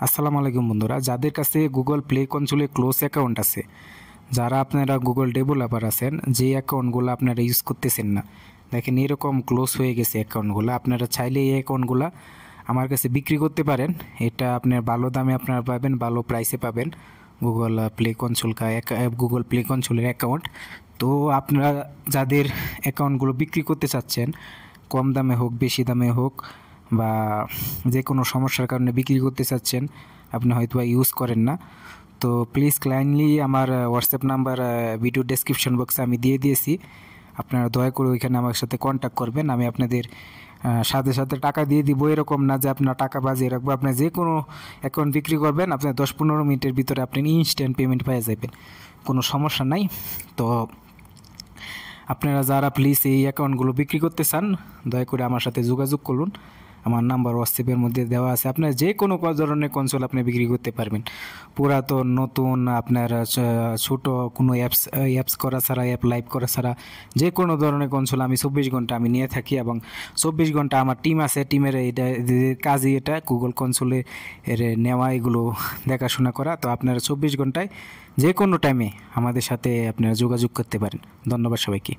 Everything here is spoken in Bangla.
আসসালামু আলাইকুম বন্ধুরা, যাদের কাছে গুগল প্লে কনসোলে ক্লোজ অ্যাকাউন্ট আছে, যারা আপনারা গুগল ডেভেলপার আছেন, যে অ্যাকাউন্টগুলো আপনারা ইউজ করতেছেন না, দেখেন এরকম ক্লোজ হয়ে গেছে অ্যাকাউন্টগুলো। আপনারা চাইলে এই অ্যাকাউন্টগুলো আমার কাছে বিক্রি করতে পারেন। এটা আপনার ভালো দামে আপনারা পাবেন, ভালো প্রাইসে পাবেন। Google play console Google play কনসোলের অ্যাকাউন্ট। তো আপনারা যাদের অ্যাকাউন্টগুলো বিক্রি করতে চাচ্ছেন, কম দামে হোক বেশি দামে হোক, বা যে কোনো সমস্যার কারণে বিক্রি করতে চাচ্ছেন, আপনি হয়তো ইউজ করেন না, তো প্লিজ কাইন্ডলি আমার হোয়াটসঅ্যাপ নাম্বার ভিডিও ডেসক্রিপশন বক্সে আমি দিয়ে দিয়েছি। আপনারা দয়া করে ওইখানে আমার সাথে কন্ট্যাক্ট করবেন। আমি আপনাদের সাথে সাথে টাকা দিয়ে দিব, এরকম না যে আপনার টাকা বাজিয়ে রাখবো। আপনি যে কোনো অ্যাকাউন্ট বিক্রি করবেন, আপনার 10-15 মিনিটের ভিতরে আপনি ইনস্ট্যান্ট পেমেন্ট পেয়ে যাবেন, কোনো সমস্যা নাই। তো আপনারা যারা প্লিজ এই অ্যাকাউন্টগুলো বিক্রি করতে চান, দয়া করে আমার সাথে যোগাযোগ করুন। আমার নাম্বার হোয়াটসঅ্যাপের মধ্যে দেওয়া আছে। আপনার যে কোনো ধরনের কনসোল আপনি বিক্রি করতে পারবেন, পুরাতন নতুন, আপনার ছোট কোনো অ্যাপস করা ছাড়া, অ্যাপ লাইভ করা ছাড়া যে কোনো ধরনের কনসোল আমি 24 ঘন্টা আমি নিয়ে থাকি, এবং 24 ঘন্টা আমার টিম আছে। টিমের এটা কাজই এটা গুগল কনসোলে এর নেওয়া, এগুলো দেখাশোনা করা। তো আপনারা 24 ঘন্টায় যে কোনো টাইমে আমাদের সাথে আপনারা যোগাযোগ করতে পারেন। ধন্যবাদ সবাইকে।